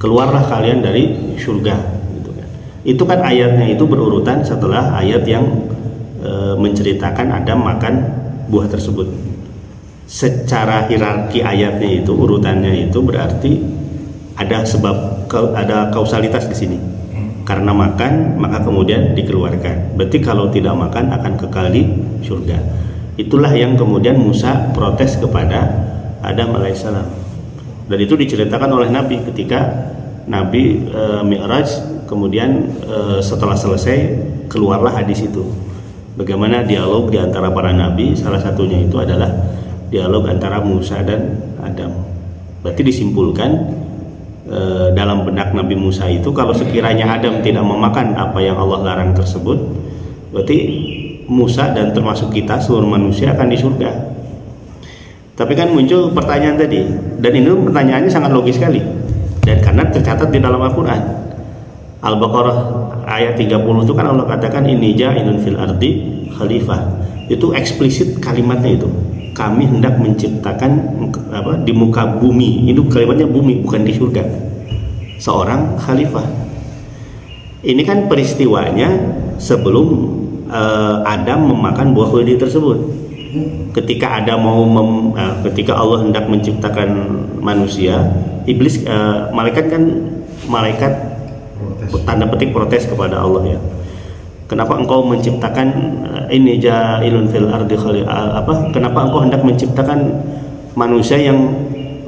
keluarlah kalian dari surga, gitu kan. Itu kan ayatnya itu berurutan setelah ayat yang menceritakan Adam makan buah tersebut. Secara hierarki ayatnya itu, urutannya itu berarti ada kausalitas di sini. Karena makan maka kemudian dikeluarkan. Berarti kalau tidak makan akan kekal di surga. Itulah yang kemudian Musa protes kepada Adam alaihissalam. Dan itu diceritakan oleh Nabi ketika Nabi Mi'raj, kemudian setelah selesai keluarlah hadis itu. Bagaimana dialog di antara para nabi, salah satunya itu adalah dialog antara Musa dan Adam. Berarti disimpulkan dalam benak Nabi Musa itu, kalau sekiranya Adam tidak memakan apa yang Allah larang tersebut, berarti Musa dan termasuk kita seluruh manusia akan di surga. Tapi kan muncul pertanyaan tadi, dan ini pertanyaannya sangat logis sekali, dan karena tercatat di dalam Al-Quran. Al-Baqarah ayat 30 itu kan Allah katakan inni ja'ilun fil ardi khalifah. Itu eksplisit kalimatnya itu, kami hendak menciptakan di muka bumi. Itu kalimatnya bumi, bukan di surga, seorang khalifah. Ini kan peristiwanya sebelum Adam memakan buah holdi tersebut. Ketika ketika Allah hendak menciptakan manusia, iblis malaikat tanda petik protes kepada Allah ya. Kenapa engkau menciptakan ini ja'ilun fil ardi khalifah? Kenapa engkau hendak menciptakan manusia yang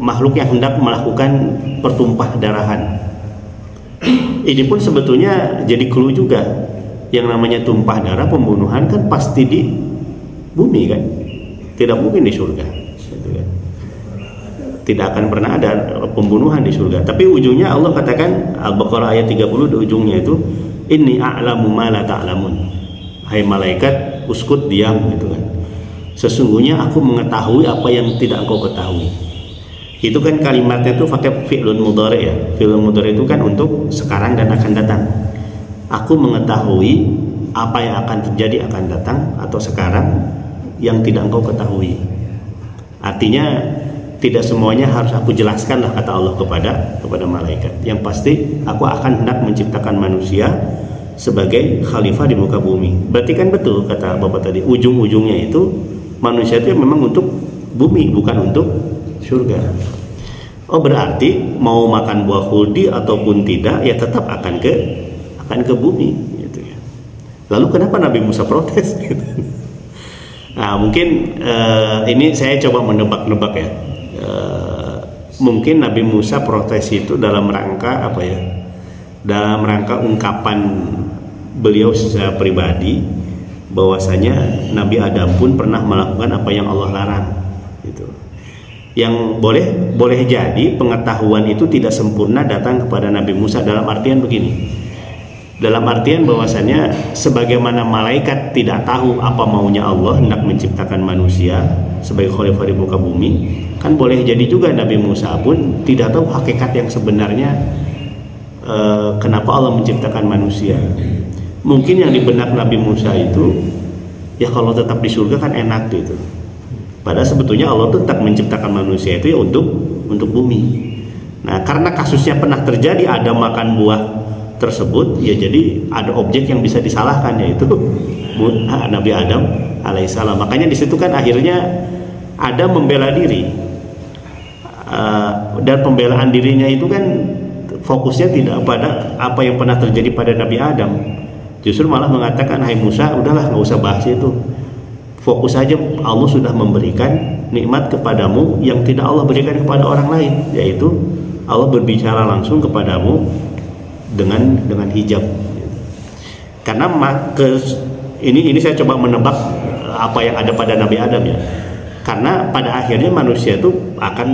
makhluk yang hendak melakukan pertumpah darahan. Ini pun sebetulnya jadi clue juga. Yang namanya tumpah darah, pembunuhan kan pasti di bumi kan, tidak mungkin di surga gitu kan. Tidak akan pernah ada pembunuhan di surga. Tapi ujungnya Allah katakan, Al-Baqarah ayat 30 di ujungnya itu, inni a'lamu ma la ta'lamun. Hai malaikat, uskut, diam gitu kan. Sesungguhnya aku mengetahui apa yang tidak engkau ketahui. Itu kan kalimatnya itu pakai fi'lun mudhari ya. Fi'lun mudhari itu kan untuk sekarang dan akan datang. Aku mengetahui apa yang akan terjadi akan datang atau sekarang yang tidak engkau ketahui. Artinya tidak semuanya harus aku jelaskan lah, kata Allah kepada malaikat. Yang pasti aku akan hendak menciptakan manusia sebagai khalifah di muka bumi. Berarti kan betul kata Bapak tadi, ujung-ujungnya itu manusia itu memang untuk bumi, bukan untuk surga. Oh, berarti mau makan buah khuldi ataupun tidak ya tetap akan ke bumi gitu ya. Lalu kenapa Nabi Musa protes gitu? Nah, mungkin ini saya coba menebak-nebak ya. Mungkin Nabi Musa protes itu dalam rangka apa ya? Dalam rangka ungkapan beliau secara pribadi bahwasanya Nabi Adam pun pernah melakukan apa yang Allah larang gitu. Yang boleh jadi pengetahuan itu tidak sempurna datang kepada Nabi Musa dalam artian begini. Dalam artian bahwasanya sebagaimana malaikat tidak tahu apa maunya Allah hendak menciptakan manusia sebagai khalifah di muka bumi, kan boleh jadi juga Nabi Musa pun tidak tahu hakikat yang sebenarnya kenapa Allah menciptakan manusia. Mungkin yang di benak Nabi Musa itu ya kalau tetap di surga kan enak gitu. Padahal sebetulnya Allah tetap menciptakan manusia itu ya untuk bumi. Nah, karena kasusnya pernah terjadi ada makan buah tersebut, ya jadi ada objek yang bisa disalahkan, yaitu Nabi Adam alaihissalam. Makanya di situ kan akhirnya Adam membela diri, dan pembelaan dirinya itu kan fokusnya tidak pada apa yang pernah terjadi pada Nabi Adam. Justru malah mengatakan, hai Musa, udahlah nggak usah bahas itu. Fokus saja, Allah sudah memberikan nikmat kepadamu yang tidak Allah berikan kepada orang lain, yaitu Allah berbicara langsung kepadamu dengan hijab. Karena ini saya coba menebak apa yang ada pada Nabi Adam ya. Karena pada akhirnya manusia itu akan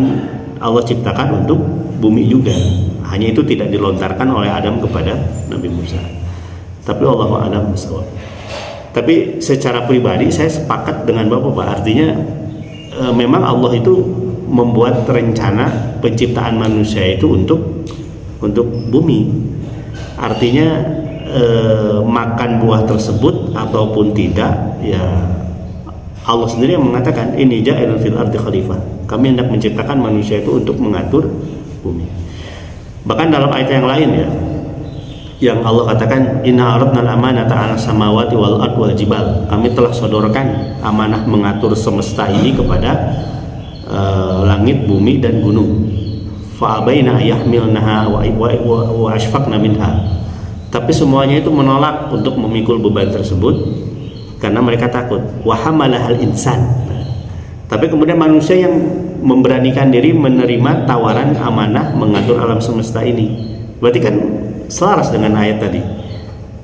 Allah ciptakan untuk bumi juga. Hanya itu tidak dilontarkan oleh Adam kepada Nabi Musa. Tapi Allahu a'lam bishawab. Tapi secara pribadi saya sepakat dengan Bapak. Artinya memang Allah itu membuat rencana penciptaan manusia itu untuk bumi. Artinya makan buah tersebut ataupun tidak, ya Allah sendiri yang mengatakan ini ja'ilun fil ardi khalifah. Kami hendak menciptakan manusia itu untuk mengatur bumi. Bahkan dalam ayat yang lain ya, yang Allah katakan inna aradna al-amanata 'ala samawati wal ardi wal jibal. Kami telah sodorkan amanah mengatur semesta ini kepada langit, bumi dan gunung. Fa'abaina yahmilnaha wa ashfaqna minha. Tapi semuanya itu menolak untuk memikul beban tersebut karena mereka takut. Wa hamalahal insan. Tapi kemudian manusia yang memberanikan diri menerima tawaran amanah mengatur alam semesta ini. Berarti kan selaras dengan ayat tadi.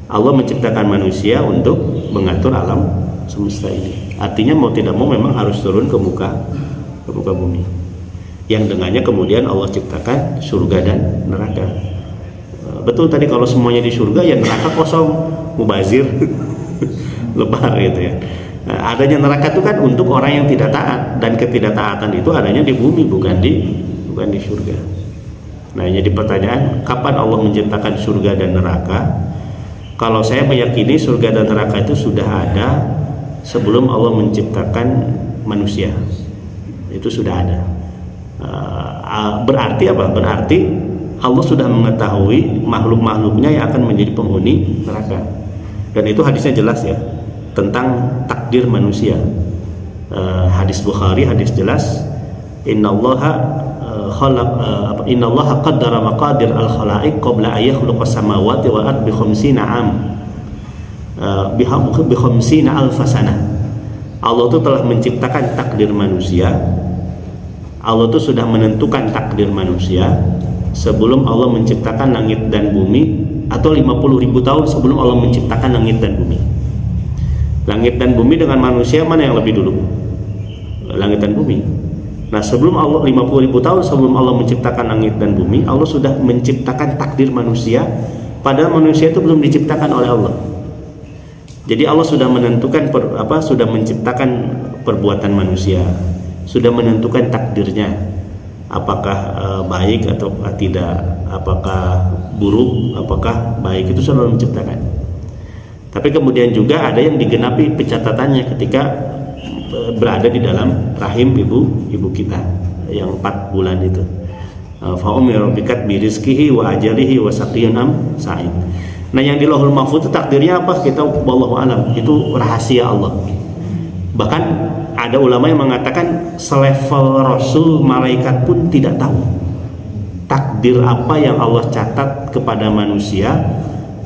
Allah menciptakan manusia untuk mengatur alam semesta ini. Artinya mau tidak mau memang harus turun ke muka bumi. Yang dengannya kemudian Allah ciptakan surga dan neraka. Betul tadi, kalau semuanya di surga ya neraka kosong, mubazir, lebar gitu ya. Nah, adanya neraka itu kan untuk orang yang tidak taat, dan ketidaktaatan itu adanya di bumi, bukan di surga. Nah, jadi pertanyaan, kapan Allah menciptakan surga dan neraka? Kalau saya meyakini surga dan neraka itu sudah ada sebelum Allah menciptakan manusia. Itu sudah ada. Berarti apa? Berarti Allah sudah mengetahui makhluk-makhluknya yang akan menjadi penghuni neraka. Dan itu hadisnya jelas ya, tentang takdir manusia. Hadis Bukhari, hadis jelas, innallaha qaddara maqadir al-khalaiq qabla an yakhluqa as-samawati wal ardi bi 50 am bi 50 alf sanah. Allah itu telah menciptakan takdir manusia Allah tuh sudah menentukan takdir manusia sebelum Allah menciptakan langit dan bumi, atau 50.000 tahun sebelum Allah menciptakan langit dan bumi. Langit dan bumi dengan manusia mana yang lebih dulu? Langit dan bumi. Nah, sebelum Allah 50.000 tahun sebelum Allah menciptakan langit dan bumi, Allah sudah menciptakan takdir manusia, padahal manusia itu belum diciptakan oleh Allah. Jadi Allah sudah menentukan sudah menciptakan perbuatan manusia, sudah menentukan takdirnya, apakah baik atau tidak, apakah buruk, apakah baik, itu sudah menciptakan. Tapi kemudian juga ada yang digenapi pencatatannya ketika berada di dalam rahim ibu kita yang 4 bulan itu. Fa umira bikatbi rizqihi wa ajalihi wa saqiyyun am sa'id. Nah, yang di Lauhul Mahfuz itu takdirnya apa? Kita wallahu alam, itu rahasia Allah. Bahkan ada ulama yang mengatakan selevel Rasul, malaikat pun tidak tahu takdir apa yang Allah catat kepada manusia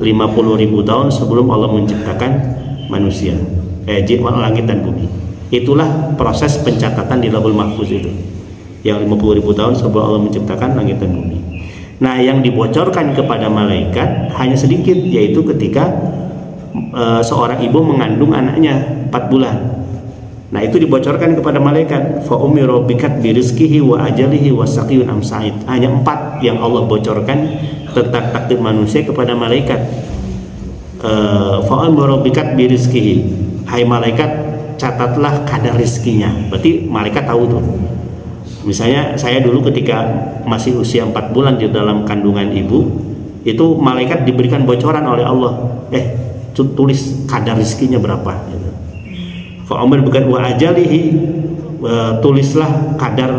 50.000 tahun sebelum Allah menciptakan manusia, langit dan bumi. Itulah proses pencatatan di Lauhul Mahfuz itu, yang 50.000 tahun sebelum Allah menciptakan langit dan bumi. Nah, yang dibocorkan kepada malaikat hanya sedikit, yaitu ketika seorang ibu mengandung anaknya 4 bulan. Nah, itu dibocorkan kepada malaikat. Fa umira bikatbi rizqihi wa ajalihi wa saqiyyun am sa'id. Hanya 4 yang Allah bocorkan tentang takdir manusia kepada malaikat. Fa umira bikatbi rizqihi. Hai malaikat, catatlah kadar rizkinya. Berarti malaikat tahu tuh. Misalnya saya dulu ketika masih usia 4 bulan di dalam kandungan ibu, itu malaikat diberikan bocoran oleh Allah. Tulis kadar rizkinya berapa gitu. Fa'umar bukan wa ajalihi, tulislah kadar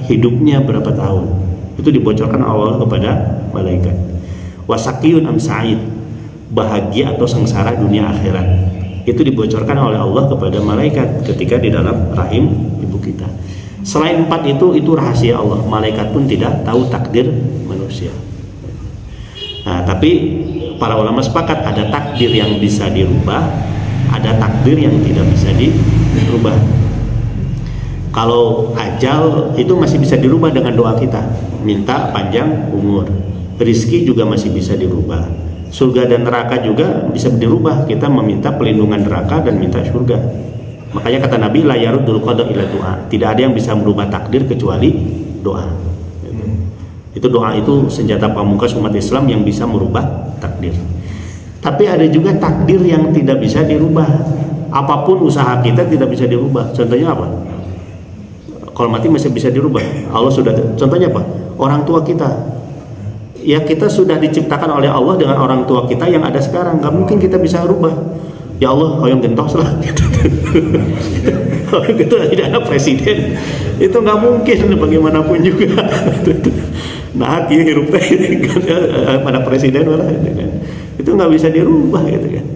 hidupnya berapa tahun. Itu dibocorkan Allah kepada malaikat. Wa saqiyyun am sa'id, bahagia atau sengsara dunia akhirat. Itu dibocorkan oleh Allah kepada malaikat ketika di dalam rahim ibu kita. Selain 4 itu rahasia Allah. Malaikat pun tidak tahu takdir manusia. Nah, tapi para ulama sepakat ada takdir yang bisa dirubah, ada takdir yang tidak bisa dirubah. Kalau ajal itu masih bisa dirubah dengan doa kita, minta panjang umur. Rizki juga masih bisa dirubah. Surga dan neraka juga bisa dirubah. Kita meminta pelindungan neraka dan minta surga. Makanya kata Nabi, la yaruddul qada illa doa. Tidak ada yang bisa merubah takdir kecuali doa. Itu doa itu senjata pamungkas umat Islam yang bisa merubah takdir. Tapi ada juga takdir yang tidak bisa dirubah. Apapun usaha kita tidak bisa dirubah. Contohnya apa? Kalau mati masih bisa dirubah. Allah sudah. Contohnya apa? Orang tua kita. Ya, kita sudah diciptakan oleh Allah dengan orang tua kita yang ada sekarang. Gak mungkin kita bisa rubah. Ya Allah, hoyong gentos lah. Hoyong gentos tidak ada presiden. Itu nggak mungkin bagaimanapun juga. Nah, dia hirup pada presiden malah, itu nggak bisa dirubah gitu kan.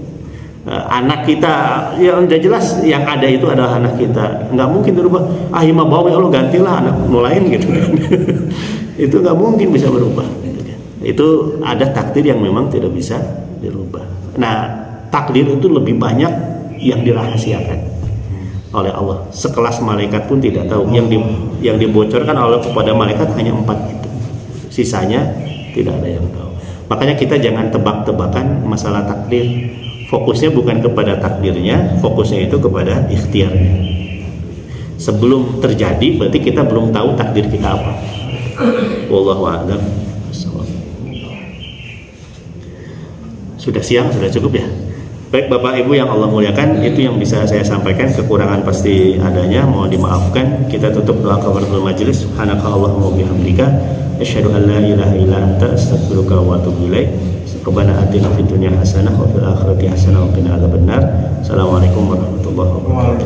Anak kita, ya udah jelas yang ada itu adalah anak kita. Nggak mungkin dirubah. Ahimah bawa Allah gantilah anak lain gitu kan. Itu nggak mungkin bisa berubah. Gitu kan. Itu ada takdir yang memang tidak bisa dirubah. Nah, takdir itu lebih banyak yang dirahasiakan oleh Allah. Sekelas malaikat pun tidak tahu. Yang dibocorkan oleh kepada malaikat hanya 4 itu. Sisanya tidak ada yang tahu. Makanya kita jangan tebak-tebakan masalah takdir. Fokusnya bukan kepada takdirnya, fokusnya itu kepada ikhtiarnya. Sebelum terjadi berarti kita belum tahu takdir kita apa. Wallahu a'lam. Sudah siang, sudah cukup ya. Baik Bapak Ibu yang Allah muliakan, itu yang bisa saya sampaikan. Kekurangan pasti adanya, mohon dimaafkan. Kita tutup doa kafaratul majelis. Subhanakallahumma bihamdika asyhadu an la ilaha illa anta astaghfiruka wa atubu ilaik. Rabbana atina fid dunya hasanah wa fil akhirati hasanah wa qina adzabannar. Assalamualaikum warahmatullahi wabarakatuh.